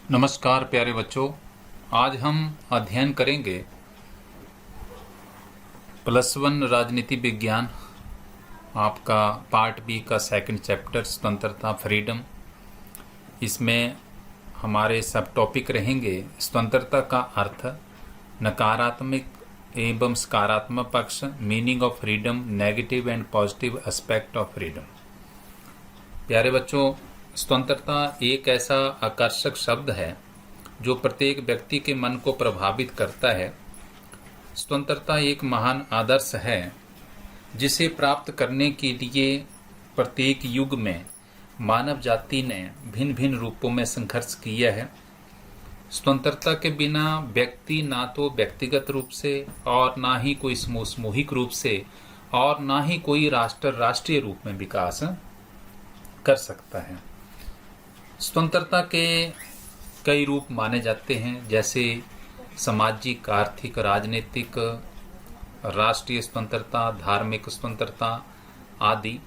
नमस्कार प्यारे बच्चों, आज हम अध्ययन करेंगे +1 राजनीति विज्ञान आपका पार्ट बी का सेकंड चैप्टर स्वतंत्रता फ्रीडम। इसमें हमारे सब टॉपिक रहेंगे स्वतंत्रता का अर्थ, नकारात्मक एवं सकारात्मक पक्ष, meaning of freedom, negative and positive aspect of freedom. प्यारे बच्चों, स्वतंत्रता एक ऐसा आकर्षक शब्द है जो प्रत्येक व्यक्ति के मन को प्रभावित करता है। स्वतंत्रता एक महान आदर्श है जिसे प्राप्त करने के लिए प्रत्येक युग में मानव जाति ने भिन्न भिन्न रूपों में संघर्ष किया है। स्वतंत्रता के बिना व्यक्ति ना तो व्यक्तिगत रूप से और ना ही कोई सामूहिक रूप से और ना ही कोई राष्ट्रीय रूप में विकास कर सकता है। स्वतंत्रता के कई रूप माने जाते हैं, जैसे सामाजिक, आर्थिक, राजनीतिक, राष्ट्रीय स्वतंत्रता, धार्मिक स्वतंत्रता आदि।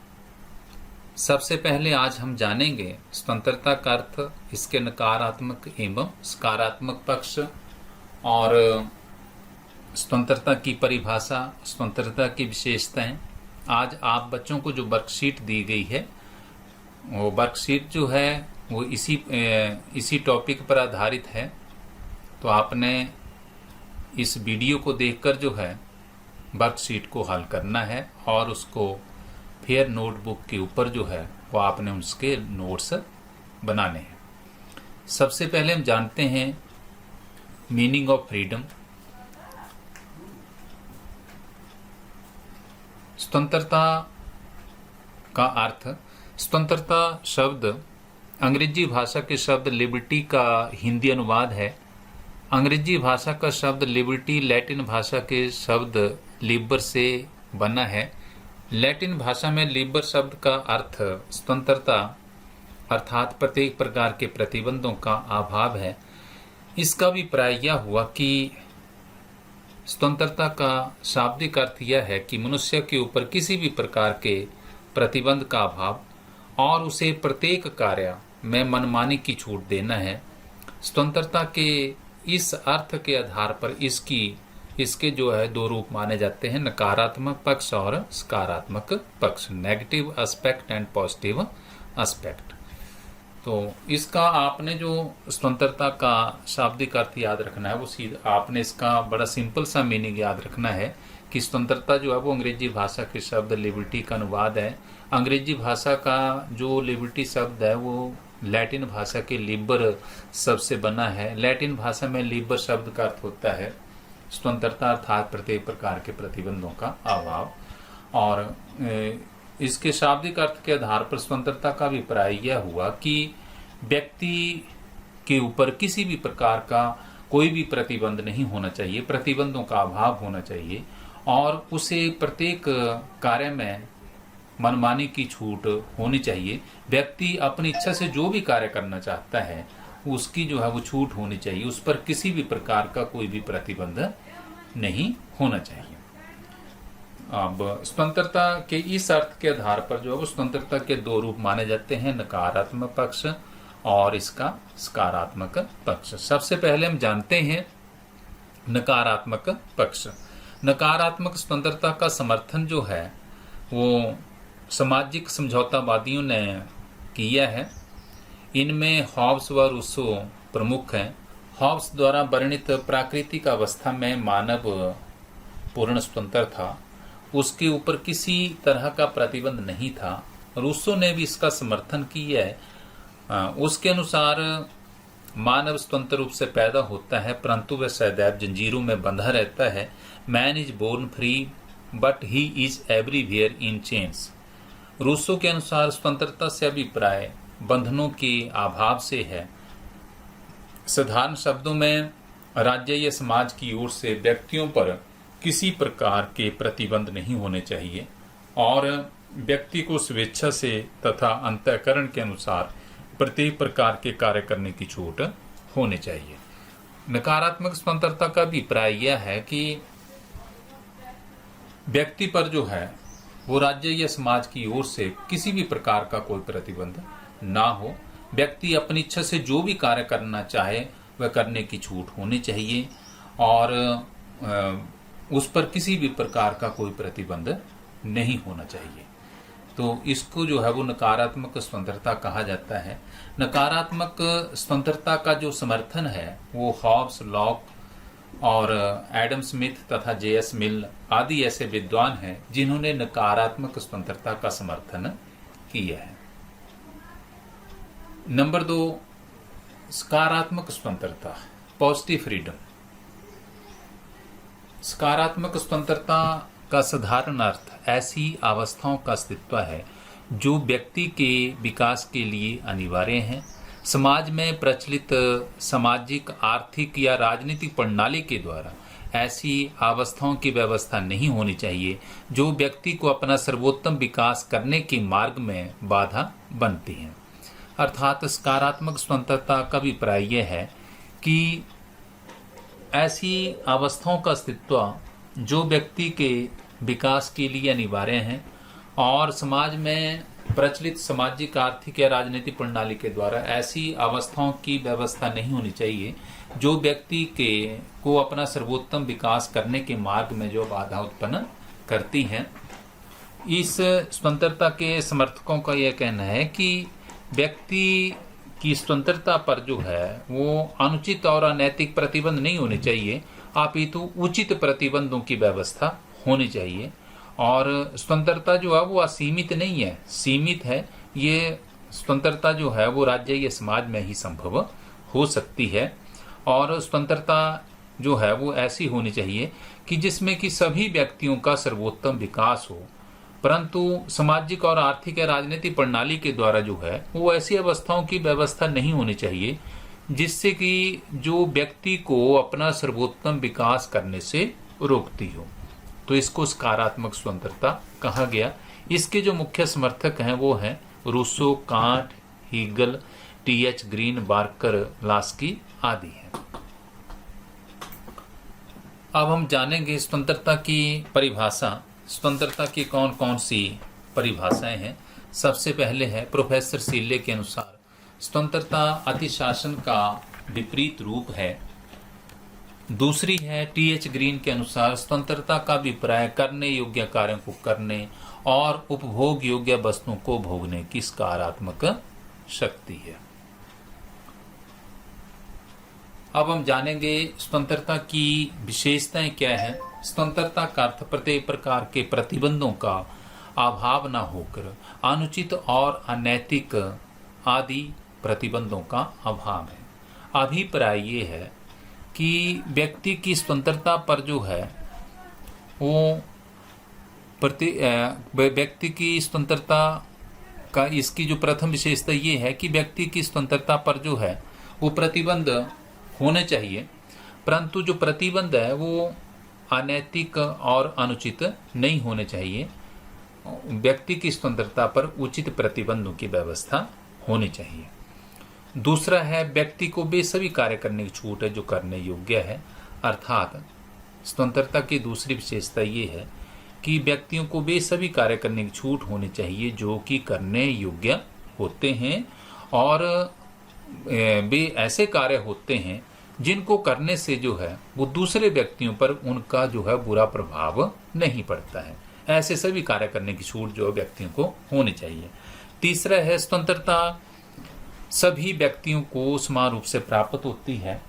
सबसे पहले आज हम जानेंगे स्वतंत्रता का अर्थ, इसके नकारात्मक एवं सकारात्मक पक्ष और स्वतंत्रता की परिभाषा, स्वतंत्रता की विशेषताएं। आज आप बच्चों को जो वर्कशीट दी गई है वो वर्कशीट जो है वो इसी टॉपिक पर आधारित है। तो आपने इस वीडियो को देखकर जो है वर्कशीट को हल करना है और उसको फिर नोटबुक के ऊपर जो है वो आपने उसके नोट्स बनाने हैं। सबसे पहले हम जानते हैं मीनिंग ऑफ फ्रीडम। स्वतंत्रता का अर्थ, स्वतंत्रता शब्द अंग्रेजी भाषा के शब्द लिबर्टी का हिंदी अनुवाद है। अंग्रेजी भाषा का शब्द लिबर्टी लैटिन भाषा के शब्द लिबर से बना है। लैटिन भाषा में लिबर शब्द का अर्थ स्वतंत्रता अर्थात प्रत्येक प्रकार के प्रतिबंधों का अभाव है। इसका भी प्राय यह हुआ कि स्वतंत्रता का शाब्दिक अर्थ यह है कि मनुष्य के ऊपर किसी भी प्रकार के प्रतिबंध का अभाव और उसे प्रत्येक कार्य में मनमानी की छूट देना है। स्वतंत्रता के इस अर्थ के आधार पर इसके जो है दो रूप माने जाते हैं, नकारात्मक पक्ष और सकारात्मक पक्ष, negative aspect and positive aspect. तो इसका आपने जो स्वतंत्रता का शाब्दिक अर्थ याद रखना है वो सीधा आपने इसका बड़ा सिंपल सा मीनिंग याद रखना है कि स्वतंत्रता जो है वो अंग्रेजी भाषा के शब्द लिबर्टी का अनुवाद है। अंग्रेजी भाषा का जो लिबर्टी शब्द है वो लैटिन भाषा के लिबर शब्द से बना है। लैटिन भाषा में लिबर शब्द का अर्थ होता है स्वतंत्रता अर्थात प्रत्येक प्रकार के प्रतिबंधों का अभाव। और इसके शाब्दिक अर्थ के आधार पर स्वतंत्रता का अभिप्राय यह हुआ कि व्यक्ति के ऊपर किसी भी प्रकार का कोई भी प्रतिबंध नहीं होना चाहिए, प्रतिबंधों का अभाव होना चाहिए और उसे प्रत्येक कार्य में मनमानी की छूट होनी चाहिए। व्यक्ति अपनी इच्छा से जो भी कार्य करना चाहता है उसकी जो है वो छूट होनी चाहिए, उस पर किसी भी प्रकार का कोई भी प्रतिबंध नहीं होना चाहिए। अब स्वतंत्रता के इस अर्थ के आधार पर जो है वो स्वतंत्रता के दो रूप माने जाते हैं, नकारात्मक पक्ष और इसका सकारात्मक पक्ष। सबसे पहले हम जानते हैं नकारात्मक पक्ष। नकारात्मक स्वतंत्रता का समर्थन जो है वो सामाजिक समझौतावादियों ने किया है। इनमें हॉब्स व रूसो प्रमुख हैं। हॉब्स द्वारा वर्णित प्राकृतिक अवस्था में मानव पूर्ण स्वतंत्र था, उसके ऊपर किसी तरह का प्रतिबंध नहीं था। रूसो ने भी इसका समर्थन किया है। उसके अनुसार मानव स्वतंत्र रूप से पैदा होता है परंतु वह सदैव जंजीरों में बंधा रहता है। Man is born free but he is everywhere in chains. Rousseau के अनुसार स्वतंत्रता से अभिप्राय बंधनों के अभाव से है। साधारण शब्दों में राज्य या समाज की ओर से व्यक्तियों पर किसी प्रकार के प्रतिबंध नहीं होने चाहिए और व्यक्ति को स्वेच्छा से तथा अंतःकरण के अनुसार प्रत्येक प्रकार के कार्य करने की छूट होनी चाहिए। नकारात्मक स्वतंत्रता का अभिप्राय यह है कि व्यक्ति पर जो है वो राज्य या समाज की ओर से किसी भी प्रकार का कोई प्रतिबंध ना हो व्यक्ति अपनी इच्छा से जो भी कार्य करना चाहे वह करने की छूट होनी चाहिए और उस पर किसी भी प्रकार का कोई प्रतिबंध नहीं होना चाहिए। तो इसको जो है वो नकारात्मक स्वतंत्रता कहा जाता है। नकारात्मक स्वतंत्रता का जो समर्थन है वो हॉब्स, लॉक और एडम स्मिथ तथा जे.एस. मिल आदि ऐसे विद्वान हैं जिन्होंने नकारात्मक स्वतंत्रता का समर्थन किया है। नंबर 2, सकारात्मक स्वतंत्रता, पॉजिटिव फ्रीडम। सकारात्मक स्वतंत्रता का साधारण अर्थ ऐसी अवस्थाओं का अस्तित्व है जो व्यक्ति के विकास के लिए अनिवार्य हैं। समाज में प्रचलित सामाजिक, आर्थिक या राजनीतिक प्रणाली के द्वारा ऐसी अवस्थाओं की व्यवस्था नहीं होनी चाहिए जो व्यक्ति को अपना सर्वोत्तम विकास करने के मार्ग में बाधा बनती हैं। अर्थात सकारात्मक स्वतंत्रता का अभिप्राय यह है कि ऐसी अवस्थाओं का अस्तित्व जो व्यक्ति के विकास के लिए अनिवार्य हैं और समाज में प्रचलित सामाजिक, आर्थिक या राजनीतिक प्रणाली के द्वारा ऐसी अवस्थाओं की व्यवस्था नहीं होनी चाहिए जो व्यक्ति को अपना सर्वोत्तम विकास करने के मार्ग में जो बाधा उत्पन्न करती हैं। इस स्वतंत्रता के समर्थकों का यह कहना है कि व्यक्ति की स्वतंत्रता पर जो है वो अनुचित और अनैतिक प्रतिबंध नहीं होने चाहिए, अपितु उचित प्रतिबंधों की व्यवस्था होनी चाहिए। और स्वतंत्रता जो है वो असीमित नहीं है, सीमित है। ये स्वतंत्रता जो है वो राज्य या समाज में ही संभव हो सकती है। और स्वतंत्रता जो है वो ऐसी होनी चाहिए कि जिसमें कि सभी व्यक्तियों का सर्वोत्तम विकास हो, परंतु सामाजिक और आर्थिक या राजनीतिक प्रणाली के द्वारा जो है वो ऐसी अवस्थाओं की व्यवस्था नहीं होनी चाहिए जिससे कि जो व्यक्ति को अपना सर्वोत्तम विकास करने से रोकती हो। तो इसको सकारात्मक स्वतंत्रता कहा गया। इसके जो मुख्य समर्थक हैं वो हैं Rousseau, Kant, Hegel, T H. Green, Barker, Laski आदि हैं। अब हम जानेंगे स्वतंत्रता की परिभाषा। स्वतंत्रता की कौन कौन सी परिभाषाएं हैं। सबसे पहले है प्रोफेसर सीले के अनुसार स्वतंत्रता अतिशासन का विपरीत रूप है। दूसरी है टी.एच. ग्रीन के अनुसार स्वतंत्रता का अभिप्राय करने योग्य कार्यों को करने और उपभोग योग्य वस्तुओं को भोगने की सकारात्मक शक्ति है। अब हम जानेंगे स्वतंत्रता की विशेषताएं क्या है। स्वतंत्रता का अर्थ प्रत्येक प्रकार के प्रतिबंधों का अभाव न होकर अनुचित और अनैतिक आदि प्रतिबंधों का अभाव है। अभिप्राय ये है कि व्यक्ति की स्वतंत्रता पर जो है वो व्यक्ति की स्वतंत्रता का इसकी जो प्रथम विशेषता ये है कि व्यक्ति की स्वतंत्रता पर जो है वो प्रतिबंध होने चाहिए, परंतु जो प्रतिबंध है वो अनैतिक और अनुचित नहीं होने चाहिए। व्यक्ति की स्वतंत्रता पर उचित प्रतिबंधों की व्यवस्था होनी चाहिए। दूसरा है व्यक्ति को वे सभी कार्य करने की छूट है जो करने योग्य है। अर्थात स्वतंत्रता की दूसरी विशेषता ये है कि व्यक्तियों को वे सभी कार्य करने की छूट होनी चाहिए जो कि करने योग्य होते हैं और वे ऐसे कार्य होते हैं जिनको करने से जो है वो दूसरे व्यक्तियों पर उनका जो है बुरा प्रभाव नहीं पड़ता है। ऐसे सभी कार्य करने की छूट जो व्यक्तियों को होनी चाहिए। तीसरा है स्वतंत्रता सभी व्यक्तियों को समान रूप से प्राप्त होती है।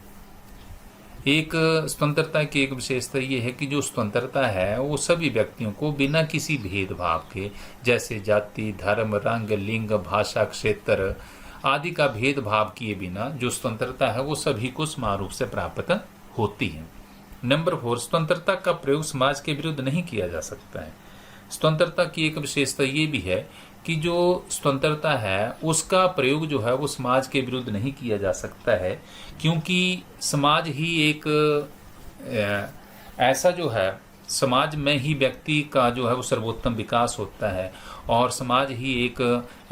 एक स्वतंत्रता की एक विशेषता ये है कि जो स्वतंत्रता है वो सभी व्यक्तियों को बिना किसी भेदभाव के, जैसे जाति, धर्म, रंग, लिंग, भाषा, क्षेत्र आदि का भेदभाव किए बिना जो स्वतंत्रता है वो सभी को समान रूप से प्राप्त होती है। नंबर 4, स्वतंत्रता का प्रयोग समाज के विरुद्ध नहीं किया जा सकता है। स्वतंत्रता की एक विशेषता ये भी है कि जो स्वतंत्रता है उसका प्रयोग जो है वो समाज के विरुद्ध नहीं किया जा सकता है, क्योंकि समाज ही एक ऐसा जो है समाज में ही व्यक्ति का जो है वो सर्वोत्तम विकास होता है और समाज ही एक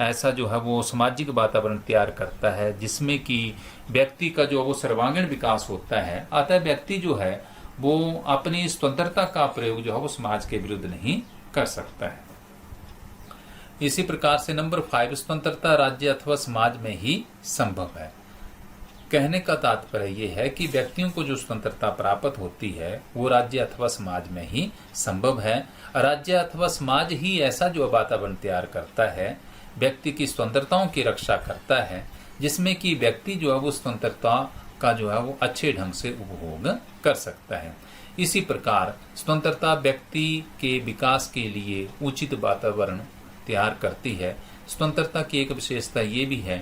ऐसा जो है वो सामाजिक वातावरण तैयार करता है जिसमें कि व्यक्ति का जो वो सर्वांगीण विकास होता है। अतः व्यक्ति जो है वो अपनी स्वतंत्रता का प्रयोग जो है वो समाज के विरुद्ध नहीं कर सकता है। इसी प्रकार से नंबर 5, स्वतंत्रता राज्य अथवा समाज में ही संभव है। कहने का तात्पर्य यह है कि व्यक्तियों को जो स्वतंत्रता प्राप्त होती है वो राज्य अथवा समाज में ही संभव है। राज्य अथवा समाज ही ऐसा जो वातावरण तैयार करता है, व्यक्ति की स्वतंत्रताओं की रक्षा करता है, जिसमें कि व्यक्ति जो है वो स्वतंत्रता का जो है वो अच्छे ढंग से उपभोग कर सकता है। इसी प्रकार स्वतंत्रता व्यक्ति के विकास के लिए उचित वातावरण तैयार करती है। स्वतंत्रता की एक विशेषता ये भी है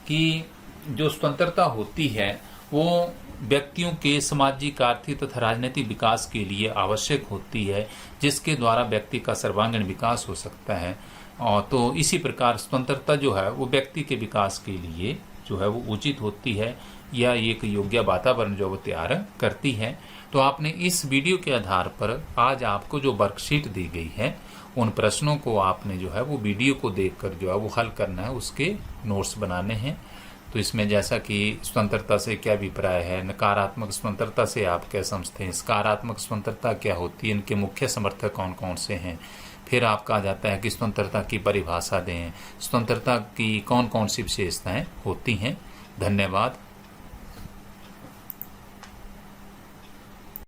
कि जो स्वतंत्रता होती है वो व्यक्तियों के सामाजिक, आर्थिक तथा राजनीतिक विकास के लिए आवश्यक होती है, जिसके द्वारा व्यक्ति का सर्वांगीण विकास हो सकता है। और तो इसी प्रकार स्वतंत्रता जो है वो व्यक्ति के विकास के लिए जो है वो उचित होती है या एक योग्य वातावरण जो वो तैयार करती है। तो आपने इस वीडियो के आधार पर आज आपको जो वर्कशीट दी गई है उन प्रश्नों को आपने जो है वो वीडियो को देखकर जो है वो हल करना है, उसके नोट्स बनाने हैं। तो इसमें जैसा कि स्वतंत्रता से क्या अभिप्राय है, नकारात्मक स्वतंत्रता से आप क्या समझते हैं, सकारात्मक स्वतंत्रता क्या होती है, इनके मुख्य समर्थक कौन कौन से हैं, फिर आपका आ जाता है कि स्वतंत्रता की परिभाषा दें, स्वतंत्रता की कौन कौन सी विशेषताएं होती हैं। धन्यवाद।